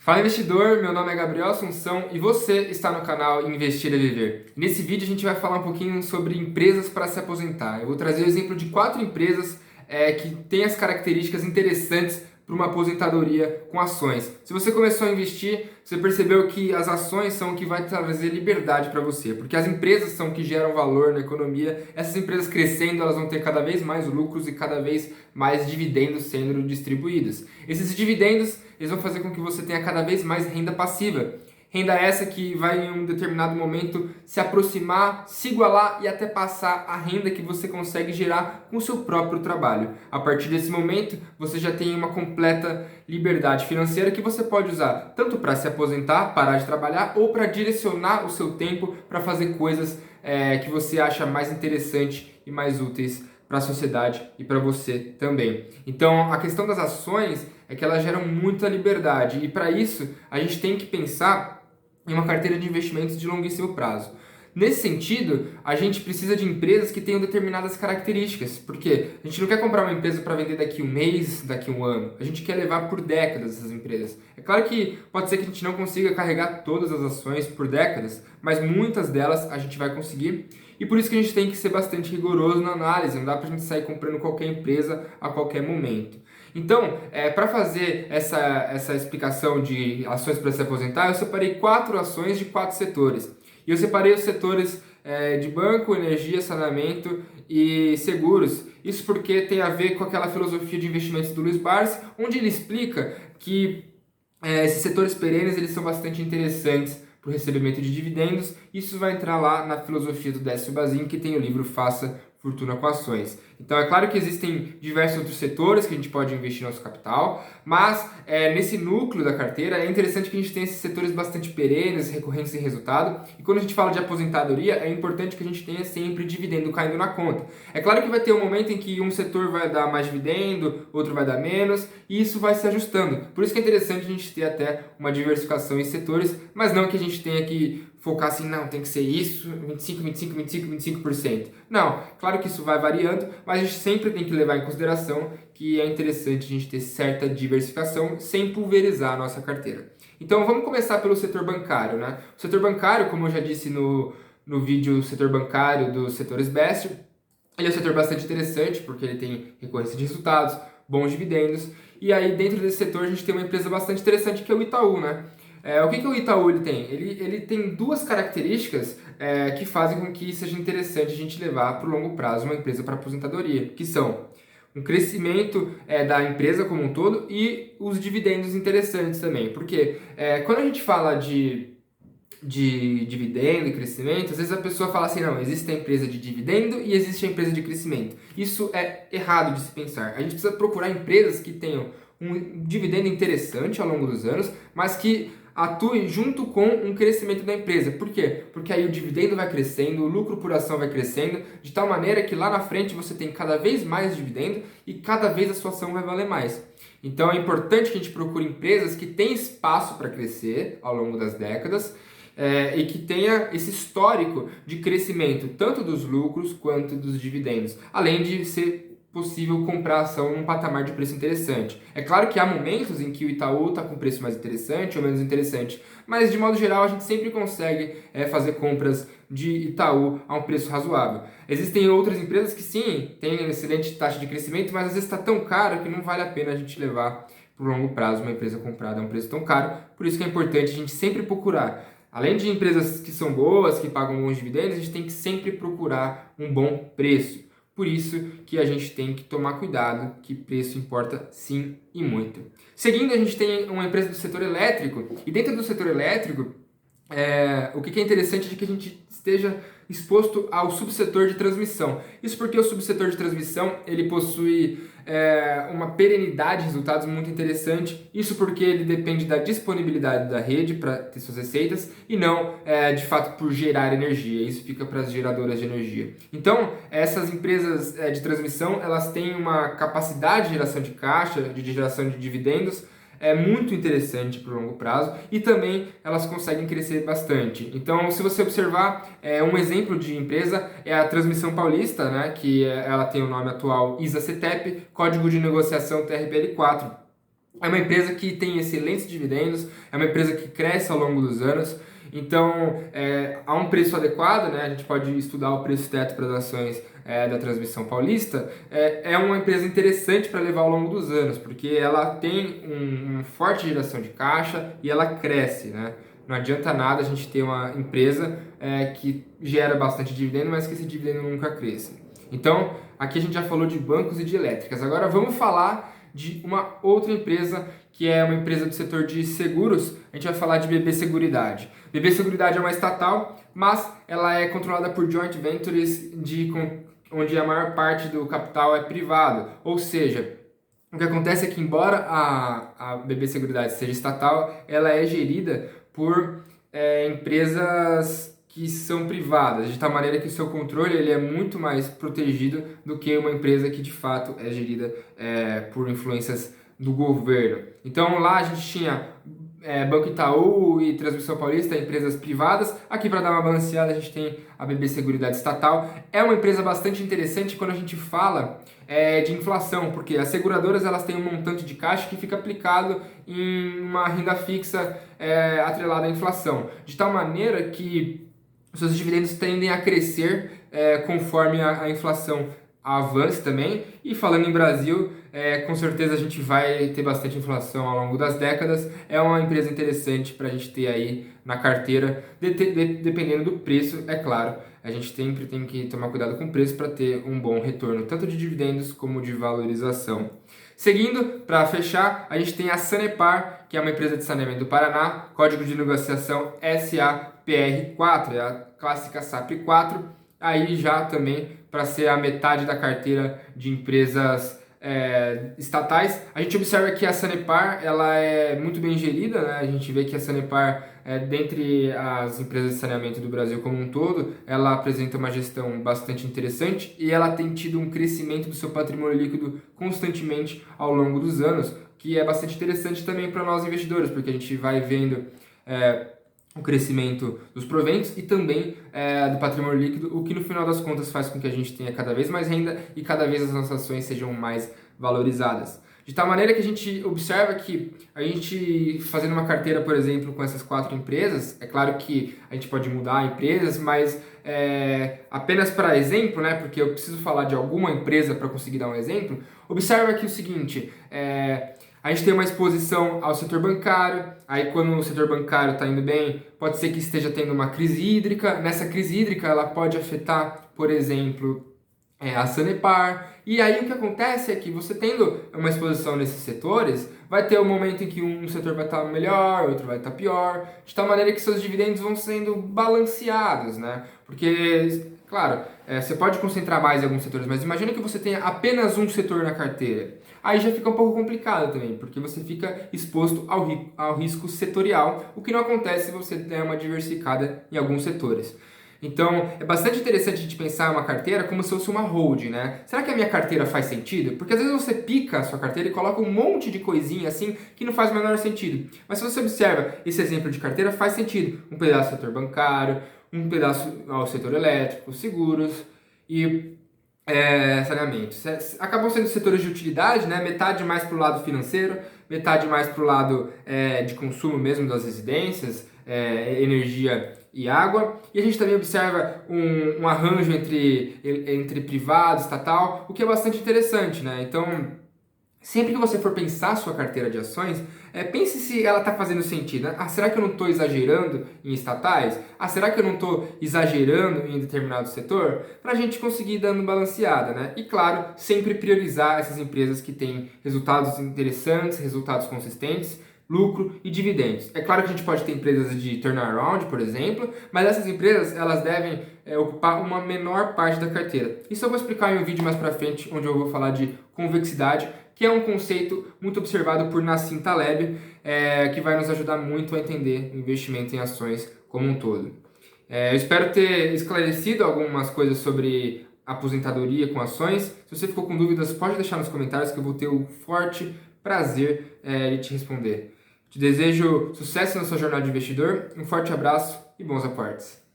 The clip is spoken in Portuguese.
Fala investidor, meu nome é Gabriel Assunção e você está no canal Investir é Viver. Nesse vídeo a gente vai falar um pouquinho sobre empresas para se aposentar. Eu vou trazer o exemplo de 4 empresas que têm as características interessantes para uma aposentadoria com ações. Se você começou a investir, você percebeu que as ações são o que vai trazer liberdade para você, porque as empresas são o que geram valor na economia. Essas empresas crescendo, elas vão ter cada vez mais lucros e cada vez mais dividendos sendo distribuídos. Esses dividendos, eles vão fazer com que você tenha cada vez mais renda passiva. Renda essa que vai em um determinado momento se aproximar, se igualar e até passar a renda que você consegue gerar com o seu próprio trabalho. A partir desse momento, você já tem uma completa liberdade financeira que você pode usar tanto para se aposentar, parar de trabalhar, ou para direcionar o seu tempo para fazer coisas que você acha mais interessante e mais úteis para a sociedade e para você também. Então, a questão das ações é que elas geram muita liberdade e para isso a gente tem que pensar em uma carteira de investimentos de longuíssimo prazo. Nesse sentido, a gente precisa de empresas que tenham determinadas características, porque a gente não quer comprar uma empresa para vender daqui um mês, daqui um ano. A gente quer levar por décadas essas empresas. É claro que pode ser que a gente não consiga carregar todas as ações por décadas, mas muitas delas a gente vai conseguir. E por isso que a gente tem que ser bastante rigoroso na análise, não dá pra gente sair comprando qualquer empresa a qualquer momento. Então, para fazer essa explicação de ações para se aposentar, eu separei 4 ações de 4 setores. E eu separei os setores de banco, energia, saneamento e seguros. Isso porque tem a ver com aquela filosofia de investimentos do Luiz Barsi, onde ele explica que esses setores perenes eles são bastante interessantes para o recebimento de dividendos. Isso vai entrar lá na filosofia do Décio Bazin, que tem o livro Faça Fortuna com Ações. Então é claro que existem diversos outros setores que a gente pode investir nosso capital, mas nesse núcleo da carteira é interessante que a gente tenha esses setores bastante perenes, recorrentes em resultado. E quando a gente fala de aposentadoria, é importante que a gente tenha sempre dividendo caindo na conta. É claro que vai ter um momento em que um setor vai dar mais dividendo, outro vai dar menos, e isso vai se ajustando. Por isso que é interessante a gente ter até uma diversificação em setores, mas não que a gente tenha que focar assim, não, tem que ser isso, 25%. Não, claro que isso vai variando, mas a gente sempre tem que levar em consideração que é interessante a gente ter certa diversificação sem pulverizar a nossa carteira. Então vamos começar pelo setor bancário, né? O setor bancário, como eu já disse no vídeo setor bancário dos setores Best, ele é um setor bastante interessante porque ele tem recorrência de resultados, bons dividendos, e aí dentro desse setor a gente tem uma empresa bastante interessante que é o Itaú, né? O que o Itaú ele tem? Ele tem 2 características que fazem com que seja interessante a gente levar para o longo prazo uma empresa para aposentadoria, que são um crescimento da empresa como um todo e os dividendos interessantes também. Porque quando a gente fala de dividendo e crescimento, às vezes a pessoa fala assim, não, existe a empresa de dividendo e existe a empresa de crescimento. Isso é errado de se pensar. A gente precisa procurar empresas que tenham um dividendo interessante ao longo dos anos, mas que atue junto com um crescimento da empresa. Por quê? Porque aí o dividendo vai crescendo, o lucro por ação vai crescendo, de tal maneira que lá na frente você tem cada vez mais dividendo e cada vez a sua ação vai valer mais. Então é importante que a gente procure empresas que têm espaço para crescer ao longo das décadas e que tenha esse histórico de crescimento tanto dos lucros quanto dos dividendos, além de ser possível comprar ação num patamar de preço interessante. É claro que há momentos em que o Itaú está com preço mais interessante ou menos interessante, mas de modo geral a gente sempre consegue fazer compras de Itaú a um preço razoável. Existem outras empresas que sim, têm uma excelente taxa de crescimento, mas às vezes está tão caro que não vale a pena a gente levar para o longo prazo uma empresa comprada a um preço tão caro. Por isso que é importante a gente sempre procurar, além de empresas que são boas, que pagam bons dividendos, a gente tem que sempre procurar um bom preço. Por isso que a gente tem que tomar cuidado, que preço importa sim e muito. Seguindo, a gente tem uma empresa do setor elétrico, e dentro do setor elétrico, o que é interessante é que a gente esteja exposto ao subsetor de transmissão. Isso porque o subsetor de transmissão ele possui uma perenidade de resultados muito interessante. Isso porque ele depende da disponibilidade da rede para ter suas receitas e não de fato por gerar energia. Isso fica para as geradoras de energia. Então essas empresas de transmissão elas têm uma capacidade de geração de caixa, de geração de dividendos muito interessante para o longo prazo e também elas conseguem crescer bastante. Então, se você observar, um exemplo de empresa é a Transmissão Paulista, né, que ela tem o nome atual ISA-CETEP, código de negociação TRPL4. É uma empresa que tem excelentes dividendos, é uma empresa que cresce ao longo dos anos, então há um preço adequado, né? A gente pode estudar o preço teto para as ações da Transmissão Paulista. É uma empresa interessante para levar ao longo dos anos, porque ela tem uma forte geração de caixa e ela cresce, né? Não adianta nada a gente ter uma empresa que gera bastante dividendo, mas que esse dividendo nunca cresça. Então, aqui a gente já falou de bancos e de elétricas. Agora vamos falar de uma outra empresa que é uma empresa do setor de seguros. A gente vai falar de BB Seguridade. BB Seguridade é uma estatal, mas ela é controlada por joint ventures onde a maior parte do capital é privado. Ou seja, o que acontece é que, embora a BB Seguridade seja estatal, ela é gerida por empresas que são privadas, de tal maneira que o seu controle ele é muito mais protegido do que uma empresa que de fato é gerida por influências do governo. Então lá a gente tinha Banco Itaú e Transmissão Paulista, empresas privadas. Aqui para dar uma balanceada a gente tem a BB Seguridade Estatal. É uma empresa bastante interessante quando a gente fala de inflação, porque as seguradoras elas têm um montante de caixa que fica aplicado em uma renda fixa atrelada à inflação, de tal maneira que os seus dividendos tendem a crescer conforme a inflação avance também. E falando em Brasil, com certeza a gente vai ter bastante inflação ao longo das décadas. É uma empresa interessante para a gente ter aí na carteira, dependendo do preço, é claro. A gente sempre tem que tomar cuidado com o preço para ter um bom retorno, tanto de dividendos como de valorização. Seguindo, para fechar, a gente tem a Sanepar, que é uma empresa de saneamento do Paraná, código de negociação SAPR4, é a clássica SAP4, aí já também para ser a metade da carteira de empresas estatais. A gente observa que a Sanepar ela é muito bem gerida, né? A gente vê que a Sanepar, dentre as empresas de saneamento do Brasil como um todo, ela apresenta uma gestão bastante interessante e ela tem tido um crescimento do seu patrimônio líquido constantemente ao longo dos anos, que é bastante interessante também para nós investidores, porque a gente vai vendo o crescimento dos proventos e também do patrimônio líquido, o que no final das contas faz com que a gente tenha cada vez mais renda e cada vez as nossas ações sejam mais valorizadas. De tal maneira que a gente observa que a gente fazendo uma carteira, por exemplo, com essas 4 empresas, é claro que a gente pode mudar empresas, mas apenas para exemplo, né, porque eu preciso falar de alguma empresa para conseguir dar um exemplo, observa aqui o seguinte, a gente tem uma exposição ao setor bancário, aí quando o setor bancário está indo bem, pode ser que esteja tendo uma crise hídrica. Nessa crise hídrica, ela pode afetar, por exemplo, a Sanepar. E aí o que acontece é que você tendo uma exposição nesses setores, vai ter um momento em que um setor vai estar melhor, outro vai estar pior, de tal maneira que seus dividendos vão sendo balanceados, né? Porque, claro, você pode concentrar mais em alguns setores, mas imagina que você tenha apenas um setor na carteira. Aí já fica um pouco complicado também, porque você fica exposto ao risco setorial, o que não acontece se você der uma diversificada em alguns setores. Então, é bastante interessante a gente pensar uma carteira como se fosse uma hold, né? Será que a minha carteira faz sentido? Porque às vezes você pica a sua carteira e coloca um monte de coisinha assim que não faz o menor sentido. Mas se você observa esse exemplo de carteira, faz sentido. Um pedaço do setor bancário, um pedaço ao setor elétrico, seguros e saneamento. Acabam sendo setores de utilidade, né? Metade mais para o lado financeiro, metade mais para o lado de consumo mesmo das residências, energia e água. E a gente também observa um arranjo entre privado e estatal, o que é bastante interessante, né? Então, sempre que você for pensar a sua carteira de ações, pense se ela está fazendo sentido, né? Será que eu não estou exagerando em estatais? Será que eu não estou exagerando em determinado setor? Para a gente conseguir dando balanceada, né? E claro, sempre priorizar essas empresas que têm resultados interessantes, resultados consistentes, lucro e dividendos. É claro que a gente pode ter empresas de turnaround, por exemplo, mas essas empresas elas devem ocupar uma menor parte da carteira. Isso eu vou explicar em um vídeo mais para frente, onde eu vou falar de convexidade, que é um conceito muito observado por Nassim Taleb, que vai nos ajudar muito a entender o investimento em ações como um todo. Eu espero ter esclarecido algumas coisas sobre aposentadoria com ações. Se você ficou com dúvidas, pode deixar nos comentários que eu vou ter o forte prazer de te responder. Te desejo sucesso na sua jornada de investidor, um forte abraço e bons aportes.